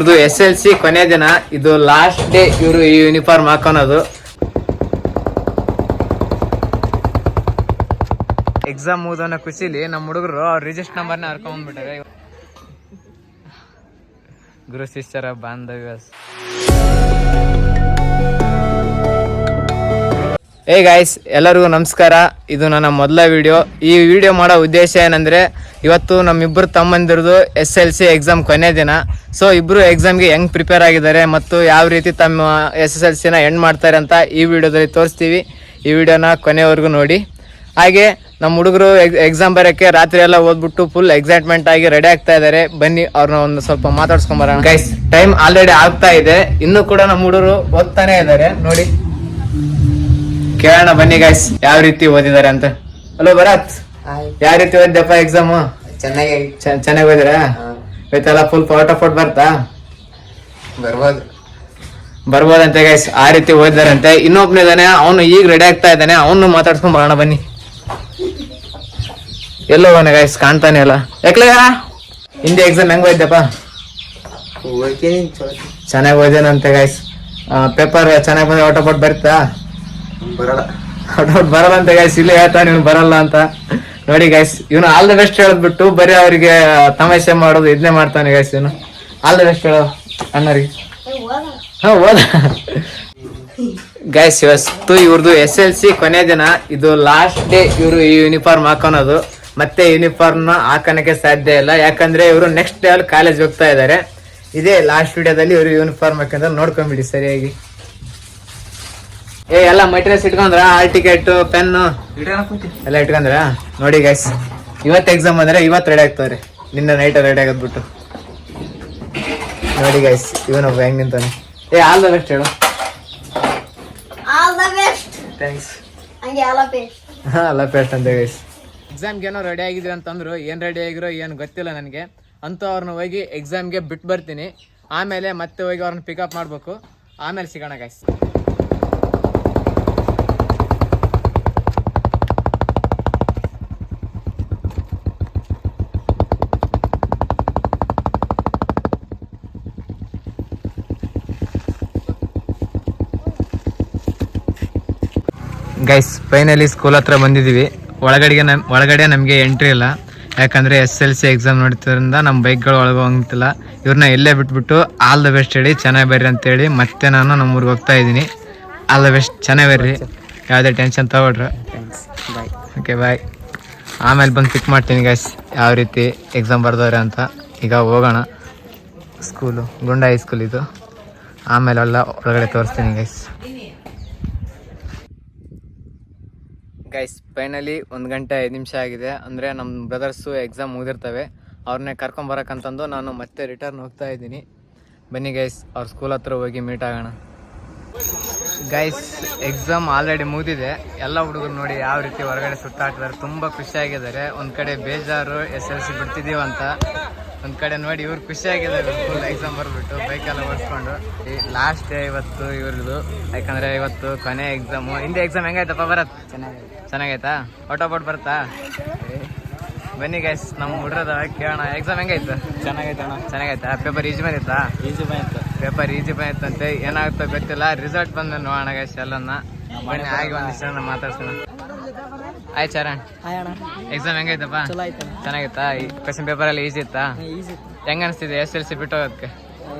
ಇದು SLC ಕೊನೆ ದಿನ, ಇದು ಲಾಸ್ಟ್ ಡೇ ಇವರು ಈ ಯೂನಿಫಾರ್ಮ್ ಹಾಕೋನೋದು. ಎಕ್ಸಾಮ್ ಮುಗಿದವನ ಖುಷಿಲಿ ನಮ್ಮ ಹುಡುಗರು ಅವ್ರ ರಿಜಿಸ್ಟರ್ ನಂಬರ್ನ ಹರ್ಕೊಂಡ್ಬಿಟ್ಟಾರೆ. ಗುರು ಶಿಷ್ಯರ ಬಾಂಧವ್ಯ. ಹೇ ಗಾಯ್ಸ್, ಎಲ್ಲರಿಗೂ ನಮಸ್ಕಾರ. ಇದು ನನ್ನ ಮೊದಲ ವಿಡಿಯೋ. ಈ ವಿಡಿಯೋ ಮಾಡೋ ಉದ್ದೇಶ ಏನಂದರೆ, ಇವತ್ತು ನಮ್ಮಿಬ್ಬರು ತಮ್ಮಂದಿರದು SLC ಎಕ್ಸಾಮ್ ಕೊನೆ ದಿನ. ಸೊ ಇಬ್ಬರು ಎಕ್ಸಾಮ್ಗೆ ಹೆಂಗೆ ಪ್ರಿಪೇರ್ ಆಗಿದ್ದಾರೆ ಮತ್ತು ಯಾವ ರೀತಿ ತಮ್ಮ SSLCನ ಎಂಡ್ ಮಾಡ್ತಾರೆ ಅಂತ ಈ ವಿಡಿಯೋದಲ್ಲಿ ತೋರಿಸ್ತೀವಿ. ಈ ವಿಡಿಯೋನ ಕೊನೆವರೆಗೂ ನೋಡಿ. ಹಾಗೆ ನಮ್ಮ ಹುಡುಗರು ಎಕ್ಸಾಮ್ ಬರೋಕ್ಕೆ ರಾತ್ರಿ ಎಲ್ಲ ಓದ್ಬಿಟ್ಟು ಫುಲ್ ಎಕ್ಸೈಟ್ಮೆಂಟ್ ಆಗಿ ರೆಡಿ ಆಗ್ತಾ ಇದ್ದಾರೆ. ಬನ್ನಿ ಅವ್ರನ್ನ ಒಂದು ಸ್ವಲ್ಪ ಮಾತಾಡ್ಸ್ಕೊಂಬರೋಣ. ಗೈಸ್, ಟೈಮ್ ಆಲ್ರೆಡಿ ಆಗ್ತಾ ಇದೆ, ಇನ್ನೂ ಕೂಡ ನಮ್ಮ ಹುಡುಗರು ಓದ್ತಾನೆ ಇದ್ದಾರೆ. ನೋಡಿ, ಕೇಳೋಣ ಬನ್ನಿ ಗೈಸ್ ಯಾವ ರೀತಿ ಓದಿದ್ದಾರೆ ಅಂತ. ಹಲೋ ಭರತ್, ಯಾವ ರೀತಿ ಓದಿದಪ್ಪ ಎಕ್ಸಾಮ್? ಚೆನ್ನಾಗಿ ಓದಿರ? ಇವತ್ತೆಲ್ಲ ಫುಲ್ ಫೋಟೋ ಬರ್ತಾ? ಬರ್ಬೋದಂತೆ ಗೈಸ್, ಆ ರೀತಿ ಓದಿದಾರಂತೆ. ಇನ್ನೊಬ್ನಿದಾನೆ, ಅವನು ಈಗ ರೆಡಿ ಆಗ್ತಾ ಇದ್ದಾನೆ, ಅವನು ಮಾತಾಡ್ಸ್ಕೊಂಡ್ ಬರೋಣ ಬನ್ನಿ. ಎಲ್ಲೋ ಅವನ ಗೈಸ್ ಕಾಣ್ತಾನೆ ಅಲ್ಲ. ಯಾಕಲ ಹಿಂದಿ ಎಕ್ಸಾಮ್ ಹೆಂಗ್ ಓದಿದಪ್ಪ? ಚೆನ್ನಾಗಿ ಓದಿನಂತೆ ಗೈಸ್. ಪೇಪರ್ ಚೆನ್ನಾಗಿ ಬಂದ್ರೆ ಔಟ್ ಬರ್ತಾ? ಬರಲ್ಲ ಅಂತ ಗೈಸ್, ಇಲ್ಲಿ ಹೇಳ್ತಾನೆ ಇವ್ನು ಬರಲ್ಲ ಅಂತ. ನೋಡಿ ಗೈಸ್, ಇವನು ಆಲ್ ದ ಬೆಸ್ಟ್ ಹೇಳದ್ಬಿಟ್ಟು ಬರೀ ಅವರಿಗೆ ತಮಾಷೆ ಮಾಡೋದು ಇದನ್ನೇ ಮಾಡ್ತಾನೆ ಗೈಸ್. ಇವನು ಆಲ್ ದ ಬೆಸ್ಟ್ ಹೇಳೋ ಅಣ್ಣರಿಗೆ. ಹಾ, ಓದ ಗೈಸ್. ಇವತ್ತು ಇವ್ರದ್ದು SLC ಕೊನೆ ದಿನ, ಇದು ಲಾಸ್ಟ್ ಡೇ ಇವರು ಈ ಯೂನಿಫಾರ್ಮ್ ಹಾಕೋನೋದು. ಮತ್ತೆ ಯೂನಿಫಾರ್ಮ್ ನ ಹಾಕೋಣಕ್ಕೆ ಸಾಧ್ಯ ಇಲ್ಲ, ಯಾಕಂದ್ರೆ ಇವರು ನೆಕ್ಸ್ಟ್ ಲೆವೆಲ್ ಕಾಲೇಜ್ ಹೋಗ್ತಾ ಇದ್ದಾರೆ. ಇದೇ ಲಾಸ್ಟ್ ವಿಡಿಯೋದಲ್ಲಿ ಇವರು ಯೂನಿಫಾರ್ಮ್ ಹಾಕಂದ್ರೆ ನೋಡ್ಕೊಂಬಿಡಿ ಸರಿಯಾಗಿ. ಎಲ್ಲ ಮಟೀರಿಯಲ್ಸ್ ಇಟ್ಕೊಂಡ್ರ? ಹಾಲ್ ಟಿಕೆಟ್, ಪೆನ್ ಎಲ್ಲ ಇಟ್ಕೊಂಡ್ರ? ನೋಡಿ ಗೈಸ್, ಇವತ್ತು ಎಕ್ಸಾಮ್ ಬಂದ್ರೆ ಇವತ್ತು ರೆಡಿ ಆಗ್ತಾವ್ರಿ, ನಿನ್ನ ನೈಟ್ ರೆಡಿ ಆಗೋದ್ಬಿಟ್ಟು. ನೋಡಿ ಗೈಸ್, ಇವನೊಬ್ಬ ಹೆಂಗ್ ನಿಂತಾನೆ. ಆಲ್ ದ ಬೆಸ್ಟ್ ಹೇಳು. ಥ್ಯಾಂಕ್ಸ್. ಆಲ್ ದ ಬೆಸ್ಟ್ ಅಂತ ಗೈಸ್. ಎಕ್ಸಾಮ್ಗೆ ಏನೋ ರೆಡಿ ಆಗಿದ್ವಿ ಅಂತಂದ್ರು, ಏನ್ ರೆಡಿ ಆಗಿರೋ ಏನು ಗೊತ್ತಿಲ್ಲ ನನಗೆ. ಅಂತೂ ಅವ್ರನ್ನ ಹೋಗಿ ಎಕ್ಸಾಮ್ಗೆ ಬಿಟ್ಟು ಬರ್ತೀನಿ. ಆಮೇಲೆ ಮತ್ತೆ ಹೋಗಿ ಅವ್ರನ್ನ ಪಿಕಪ್ ಮಾಡ್ಬೇಕು. ಆಮೇಲೆ ಸಿಗೋಣ ಗೈಸ್. ಗೈಸ್, ಫೈನಲಿ ಸ್ಕೂಲ್ ಹತ್ರ ಬಂದಿದ್ದೀವಿ. ಒಳಗಡೆ ನಮಗೆ ಎಂಟ್ರಿ ಇಲ್ಲ, ಯಾಕಂದರೆ SLC ಎಕ್ಸಾಮ್ ನೋಡ್ತಿದ್ರಿಂದ ನಮ್ಮ ಬೈಕ್ಗಳು ಒಳಗೆ ಹೋಗ್ತಿಲ್ಲ. ಇವ್ರನ್ನ ಎಲ್ಲೇ ಬಿಟ್ಬಿಟ್ಟು ಆಲ್ ದ ಬೆಸ್ಟ್ ಹೇಳಿ ಚೆನ್ನಾಗಿ ಬರ್ರಿ ಅಂತೇಳಿ ಮತ್ತೆ ನಾನು ನಮ್ಮೂರಿಗೆ ಹೋಗ್ತಾ ಇದ್ದೀನಿ. ಆಲ್ ದ ಬೆಸ್ಟ್, ಚೆನ್ನಾಗಿ ಬರ್ರಿ, ಯಾವುದೇ ಟೆನ್ಷನ್ ತಗೊಳ್ರಿ. ಓಕೆ, ಬಾಯ್. ಆಮೇಲೆ ಬಂದು ಪಿಕ್ ಮಾಡ್ತೀನಿ ಗೈಸ್ ಯಾವ ರೀತಿ ಎಕ್ಸಾಮ್ ಬರ್ದವ್ರೆ ಅಂತ. ಈಗ ಹೋಗೋಣ. ಸ್ಕೂಲು ಗುಂಡ ಹೈಸ್ಕೂಲ್ ಇದು. ಆಮೇಲೆ ಎಲ್ಲ ಒಳಗಡೆ ತೋರಿಸ್ತೀನಿ ಗೈಸ್. ಗೈಸ್, ಫೈನಲಿ 1 ಗಂಟೆ 5 ನಿಮಿಷ ಆಗಿದೆ. ಅಂದರೆ ನಮ್ಮ ಬ್ರದರ್ಸು ಎಕ್ಸಾಮ್ ಮುಗಿದಿರ್ತವೆ, ಅವ್ರನ್ನೇ ಕರ್ಕೊಂಬರಕ್ಕಂತಂದು ನಾನು ಮತ್ತೆ ರಿಟರ್ನ್ ಹೋಗ್ತಾ ಇದ್ದೀನಿ. ಬನ್ನಿ ಗೈಸ್, ಅವ್ರ ಸ್ಕೂಲ್ ಹತ್ರ ಹೋಗಿ ಮೀಟ್ ಆಗೋಣ. ಗೈಸ್, ಎಕ್ಸಾಮ್ ಆಲ್ರೆಡಿ ಮುಗಿದಿದೆ. ಎಲ್ಲ ಹುಡುಗರು ನೋಡಿ ಯಾವ ರೀತಿ ಹೊರಗಡೆ ಸುತ್ತಾಡ್ತಿದ್ದಾರೆ, ತುಂಬ ಖುಷಿಯಾಗಿದ್ದಾರೆ. ಒಂದು ಕಡೆ ಬೇಜಾರು SLC ಬಿಡ್ತಿದ್ದೀವಿ ಅಂತ, ಒಂದು ಕಡೆ ನೋಡಿ ಇವ್ರು ಖುಷಿಯಾಗಿದ್ದಾರೆ ಫುಲ್ ಎಕ್ಸಾಮ್ ಬರ್ಬಿಟ್ಟು ಬೈಕೆಲ್ಲ ಓಡಿಸ್ಕೊಂಡು. ಈ ಲಾಸ್ಟ್ ಡೇ ಇವತ್ತು ಇವ್ರದ್ದು, ಯಾಕಂದರೆ ಇವತ್ತು ಕೊನೆ ಎಕ್ಸಾಮು. ಹಿಂದೆ ಎಕ್ಸಾಮ್ ಹೆಂಗಾಯ್ತಪ್ಪ ಭರತ್? ಚೆನ್ನಾಗೈತಾ? ಔಟ್ ಬರುತ್ತಾ? ಬನ್ನಿ ಗೈಸ್, ನಮ್ಮ ಹುಡ್ರದ ಕೇಳೋಣ. ಎಕ್ಸಾಮ್ ಹೆಂಗಾಯ್ತು? ಚೆನ್ನಾಗೈತಾ? ಪೇಪರ್ ಈಜಿ ಬಂದಿತ್ತಾ? ಪೇಪರ್ ಈಜಿ ಬಂದಿತ್ತಂತೆ. ಏನಾಗುತ್ತೋ ಗೊತ್ತಿಲ್ಲ, ರಿಸಲ್ಟ್ ಬಂದ ನೋಡೋಣ ಗೈಸ್ ಎಲ್ಲನ್ನ. ಬನ್ನಿ, ಆಗಿ ಒಂದಿಷ್ಟು ಜನ ಮಾತಾಡ್ಸೋಣ. ಆಯ್ತು ಚರಣ್, ಎಕ್ಸಾಮ್ ಹೆಂಗೈತಪ್ಪ? ಚೆನ್ನಾಗಿತ್ತಾ? ಈ ಕ್ವೆಶ್ಚನ್ ಪೇಪರ್ ಎಲ್ಲ ಈಸಿ ಇತ್ತಾ? ಹೆಂಗ ಅನಿಸ್ತಿದೆ SLC ಬಿಟ್ಟು ಹೋಗೋದಕ್ಕೆ?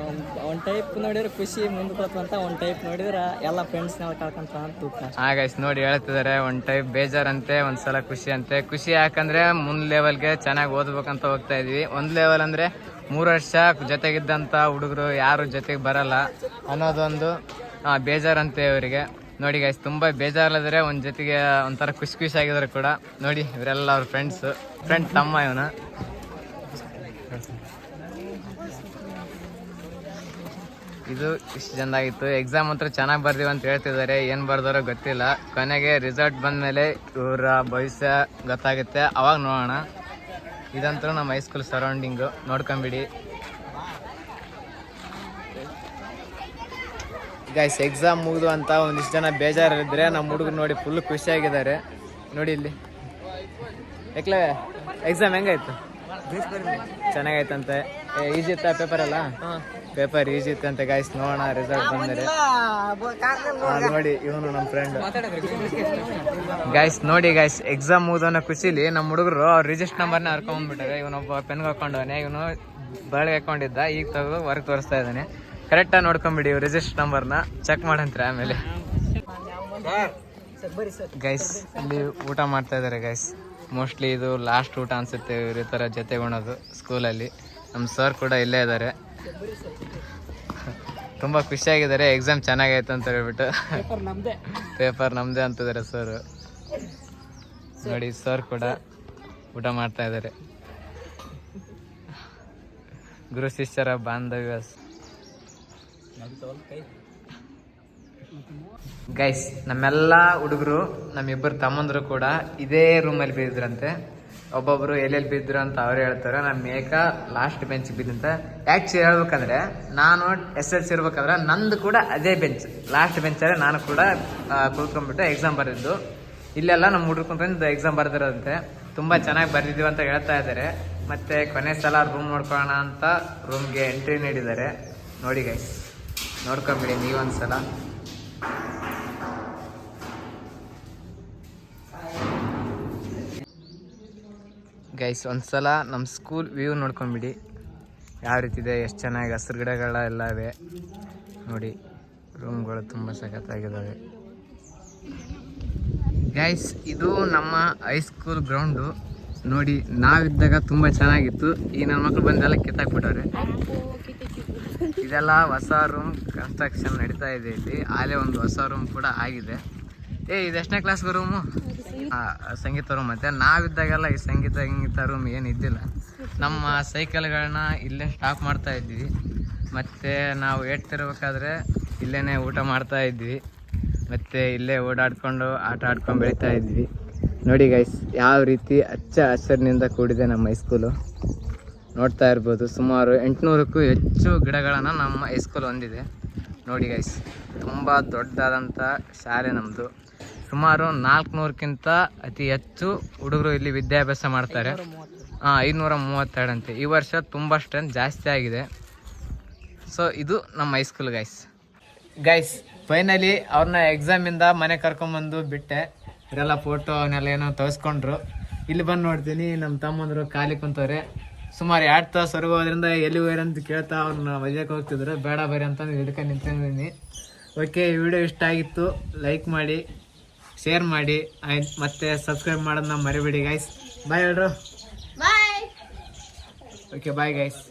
ಒಂದು ಟೈಪ್ ನೋಡಿದ್ರೆ ಖುಷಿ ಮುಂದೆ ಅಂತ, ಒಂದು ಟೈಪ್ ನೋಡಿದ್ರೆ ಎಲ್ಲ ಫ್ರೆಂಡ್ಸ್ ಕಳ್ಕೊಂತ ಅಂತ. ಗೈಸ್ ನೋಡಿ ಹೇಳ್ತಿದ್ದಾರೆ, ಒಂದು ಟೈಪ್ ಬೇಜಾರಂತೆ, ಒಂದ್ಸಲ ಖುಷಿ ಅಂತೆ. ಖುಷಿ ಯಾಕಂದ್ರೆ ಮುಂದ್ ಲೆವೆಲ್ಗೆ ಚೆನ್ನಾಗಿ ಓದ್ಬೇಕಂತ ಹೋಗ್ತಾ ಇದೀವಿ. ಒಂದು ಲೆವೆಲ್ ಅಂದ್ರೆ 3 ವರ್ಷ ಜೊತೆಗಿದ್ದಂಥ ಹುಡುಗರು ಯಾರು ಜೊತೆಗೆ ಬರಲ್ಲ ಅನ್ನೋದೊಂದು ಬೇಜಾರಂತೆ ಇವರಿಗೆ. ನೋಡಿ ಗೈಸ್, ತುಂಬ ಬೇಜಾರಲ್ಲಿದ್ದಾರೆ, ಒಂದು ಜೊತೆಗೆ ಒಂಥರ ಖುಷಿ ಆಗಿದ್ದಾರೆ ಕೂಡ. ನೋಡಿ ಇವರೆಲ್ಲ ಅವ್ರ ಫ್ರೆಂಡ್ ತಮ್ಮ ಇವನು. ಇದು ಇಷ್ಟು ಚಂದಾಗಿತ್ತು. ಎಕ್ಸಾಮ್ ಅಂತೂ ಚೆನ್ನಾಗಿ ಬರ್ದೀವಿ ಅಂತ ಹೇಳ್ತಿದ್ದಾರೆ, ಏನು ಬರ್ದಾರೋ ಗೊತ್ತಿಲ್ಲ. ಕೊನೆಗೆ ರಿಸಲ್ಟ್ ಬಂದಮೇಲೆ ಇವರ ಭವಿಷ್ಯ ಗೊತ್ತಾಗುತ್ತೆ, ಅವಾಗ ನೋಡೋಣ. ಇದಂತೂ ನಮ್ಮ ಹೈಸ್ಕೂಲ್ ಸರೌಂಡಿಂಗು, ನೋಡ್ಕೊಂಬಿಡಿ ಗೈಸ್. ಎಕ್ಸಾಮ್ ಮುಗಿದು ಅಂತ ಒಂದಿಷ್ಟು ಜನ ಬೇಜಾರಿದ್ರೆ, ನಮ್ಮ ಹುಡುಗರು ನೋಡಿ ಫುಲ್ ಖುಷಿಯಾಗಿದ್ದಾರೆ. ನೋಡಿ ಇಲ್ಲಿ ಯಾಕಲೇ ಎಕ್ಸಾಮ್ ಹೆಂಗಾಯ್ತು? ಚೆನ್ನಾಗೈತಂತೆ. ಈಜಿ ಇತ್ತ ಪೇಪರ್ ಅಲ್ಲ ಪೇಪರ್ ಈಜಿ ಇತ್ತಂತೆ ಗೈಸ್. ನೋಡೋಣ ರಿಸಲ್ಟ್ ಬಂದರೆ. ನೋಡಿ ಇವನು ನಮ್ಮ ಫ್ರೆಂಡ್ ಗೈಸ್. ನೋಡಿ ಗೈಸ್ ಎಕ್ಸಾಮ್ ಮುಗಿದವನ ಖುಷಿಲಿ ನಮ್ಮ ಹುಡುಗರು ಅವ್ರ ರಿಜಿಸ್ಟರ್ ನಂಬರ್ನ ಹರ್ಕೊಂಡ್ಬಿಟ್ಟಾರೆ. ಇವನೊಬ್ಬ ಪೆನ್ಗೆ ಹಾಕೊಂಡವನೆ, ಇವನು ಬಳ್ಳಿಗೆ ಹಾಕೊಂಡಿದ್ದ, ಈಗ ತೆಗೆದು ಹೊರಗೆ ತೋರಿಸ್ತಾ ಇದ್ದಾನೆ. ಕರೆಕ್ಟಾಗಿ ನೋಡ್ಕೊಂಬಿಡಿ ರಿಜಿಸ್ಟರ್ ನಂಬರ್ನ ಚೆಕ್ ಮಾಡಂತ್ರೆ ಆಮೇಲೆ. ಗೈಸ್ ಇಲ್ಲಿ ಊಟ ಮಾಡ್ತಾ ಇದ್ದಾರೆ ಗೈಸ್. ಮೋಸ್ಟ್ಲಿ ಇದು ಲಾಸ್ಟ್ ಊಟ ಅನ್ಸುತ್ತೆ ಇವ್ರ ಈ ಥರ ಜೊತೆಗೊಳೋದು ಸ್ಕೂಲಲ್ಲಿ. ನಮ್ಮ ಸರ್ ಕೂಡ ಇಲ್ಲೇ ಇದ್ದಾರೆ. ತುಂಬ ಖುಷಿಯಾಗಿದ್ದಾರೆ, ಎಕ್ಸಾಮ್ ಚೆನ್ನಾಗಾಯ್ತು ಅಂತ ಹೇಳ್ಬಿಟ್ಟು. ಪೇಪರ್ ನಮ್ಮದೇ ಅಂತಿದ್ದಾರೆ ಸರ್. ನೋಡಿ ಸರ್ ಕೂಡ ಊಟ ಮಾಡ್ತಾ ಇದ್ದಾರೆ. ಗುರು ಶಿಷ್ಯರ ಬಾಂಧವ್ಯ ಗೈಸ್. ನಮ್ಮೆಲ್ಲ ಹುಡುಗರು ನಮ್ಮಿಬ್ಬರು ತಮ್ಮಂದ್ರು ಕೂಡ ಇದೇ ರೂಮಲ್ಲಿ ಬಿದ್ದಿದ್ರಂತೆ. ಒಬ್ಬೊಬ್ರು ಎಲ್ಲೆಲ್ಲಿ ಬಿದ್ದರು ಅಂತ ಅವ್ರು ಹೇಳ್ತಾರೆ. ನಮ್ಮ ಏಕ ಲಾಸ್ಟ್ ಬೆಂಚ್ ಬಿದ್ದಂತ. ಆ್ಯಕ್ಚುಲಿ ಹೇಳ್ಬೇಕಂದ್ರೆ ನಾನು SLC ಇರ್ಬೇಕಾದ್ರೆ ನಂದು ಕೂಡ ಅದೇ ಬೆಂಚ್, ಲಾಸ್ಟ್ ಬೆಂಚಲ್ಲೇ ನಾನು ಕೂಡ ಕೂತ್ಕೊಂಡ್ಬಿಟ್ಟು ಎಕ್ಸಾಮ್ ಬರೆದಿದ್ದು. ಇಲ್ಲೆಲ್ಲ ನಮ್ಮ ಹುಡುಗರು ಕುಂತ್ಕೊಂಡು ಎಕ್ಸಾಮ್ ಬರೆದಿರೋದಂತೆ. ತುಂಬ ಚೆನ್ನಾಗಿ ಬರೆದಿದ್ದೀವಿ ಅಂತ ಹೇಳ್ತಾ ಇದ್ದಾರೆ. ಮತ್ತು ಕೊನೆ ಸಲ ರೂಮ್ ನೋಡ್ಕೊಳ್ಳೋಣ ಅಂತ ರೂಮ್ಗೆ ಎಂಟ್ರಿ ನೀಡಿದ್ದಾರೆ. ನೋಡಿ ಗೈಸ್, ನೋಡ್ಕೊಂಬಿಡಿ ನೀವೊಂದ್ಸಲ. ಗೈಸ್ ಒಂದ್ಸಲ ನಮ್ಮ ಸ್ಕೂಲ್ ವ್ಯೂ ನೋಡ್ಕೊಂಬಿಡಿ ಯಾವ ರೀತಿ ಇದೆ, ಎಷ್ಟು ಚೆನ್ನಾಗಿ ಹಸಿರು ಗಿಡಗಳೆಲ್ಲ ಇವೆ ನೋಡಿ. ರೂಮ್ಗಳು ತುಂಬ ಸಖತ್ತಾಗಿದ್ದಾವೆ ಗೈಸ್. ಇದು ನಮ್ಮ ಹೈಸ್ಕೂಲ್ ಗ್ರೌಂಡು ನೋಡಿ. ನಾವಿದ್ದಾಗ ತುಂಬ ಚೆನ್ನಾಗಿತ್ತು. ಈಗ ನನ್ನ ಮಕ್ಕಳು ಬಂದೆಲ್ಲ ಕಿತ್ತಾಕ್ಬಿಟ್ಟವ್ರೆ. ಇದೆಲ್ಲ ಹೊಸ ರೂಮ್ ಕನ್ಸ್ಟ್ರಕ್ಷನ್ ನಡೀತಾ ಇದೆ ಇಲ್ಲಿ. ಆಲೇ ಒಂದು ಹೊಸ ರೂಮ್ ಕೂಡ ಆಗಿದೆ. ಇದು ಎಷ್ಟನೇ ಕ್ಲಾಸ್ಗೆ ರೂಮು? ಸಂಗೀತ ರೂಮ್. ಮತ್ತು ನಾವಿದ್ದಾಗೆಲ್ಲ ಈ ಸಂಗೀತ ರೂಮ್ ಏನು ಇದ್ದಿಲ್ಲ. ನಮ್ಮ ಸೈಕಲ್ಗಳನ್ನ ಇಲ್ಲೇ ಸ್ಟಾಪ್ ಮಾಡ್ತಾ ಇದ್ವಿ. ಮತ್ತು ನಾವು ಏಟ್ತಿರ್ಬೇಕಾದ್ರೆ ಇಲ್ಲೇ ಊಟ ಮಾಡ್ತಾ ಇದ್ವಿ. ಮತ್ತು ಇಲ್ಲೇ ಓಡಾಡ್ಕೊಂಡು ಆಟ ಆಡ್ಕೊಂಡು ಬೆಳೀತಾ ಇದ್ವಿ. ನೋಡಿ ಗೈಸ್ ಯಾವ ರೀತಿ ಹಚ್ಚ ಹಸಿರಿನಿಂದ ಕೂಡಿದೆ ನಮ್ಮ ಹೈಸ್ಕೂಲು. ನೋಡ್ತಾ ಇರ್ಬೋದು. ಸುಮಾರು 800ಕ್ಕೂ ಹೆಚ್ಚು ಗಿಡಗಳನ್ನು ನಮ್ಮ ಹೈಸ್ಕೂಲ್ ಹೊಂದಿದೆ. ನೋಡಿ ಗೈಸ್, ತುಂಬ ದೊಡ್ಡದಾದಂಥ ಶಾಲೆ ನಮ್ಮದು. ಸುಮಾರು 400ಕ್ಕಿಂತ ಅತಿ ಹೆಚ್ಚು ಹುಡುಗರು ಇಲ್ಲಿ ವಿದ್ಯಾಭ್ಯಾಸ ಮಾಡ್ತಾರೆ. 532 ಅಂತೆ. ಈ ವರ್ಷ ತುಂಬ ಸ್ಟ್ರೆಂತ್ ಜಾಸ್ತಿ ಆಗಿದೆ. ಸೊ ಇದು ನಮ್ಮ ಹೈಸ್ಕೂಲ್ ಗೈಸ್. ಫೈನಲಿ ಅವ್ರನ್ನ ಎಕ್ಸಾಮಿಂದ ಮನೆ ಕರ್ಕೊಂಬಂದು ಬಿಟ್ಟೆ. ಇವರೆಲ್ಲ ಫೋಟೋ ಅವನ್ನೆಲ್ಲ ಏನೋ ತೋರಿಸ್ಕೊಂಡ್ರು. ಇಲ್ಲಿ ಬಂದು ನೋಡ್ತೀನಿ ನಮ್ಮ ತಮ್ಮಂದರು ಖಾಲಿ ಕುಂತವ್ರೆ. ಸುಮಾರು 2 ತಾಸು ಹೊರಗೆ ಹೋದ್ರಿಂದ ಎಲ್ಲಿ ಹೋಯ್ರಿ ಅಂತ ಕೇಳ್ತಾ ಅವ್ರನ್ನ ಒಯ್ಯಕ್ಕೆ ಹೋಗ್ತಿದ್ರು. ಬೇಡ ಬರೀ ಅಂತ ಹಿಡ್ಕೊಂಡು ನಿಂತ್ಕೊಂಡಿದ್ದೀನಿ. ಓಕೆ, ಈ ವಿಡಿಯೋ ಇಷ್ಟ ಆಗಿತ್ತು ಲೈಕ್ ಮಾಡಿ, ಶೇರ್ ಮಾಡಿ, ಮತ್ತೆ ಸಬ್ಸ್ಕ್ರೈಬ್ ಮಾಡೋದನ್ನ ಮರಿಬೇಡಿ ಗೈಸ್. ಬಾಯ್ ಹೇಳ್ರು. ಬಾಯ್. Okay bye guys.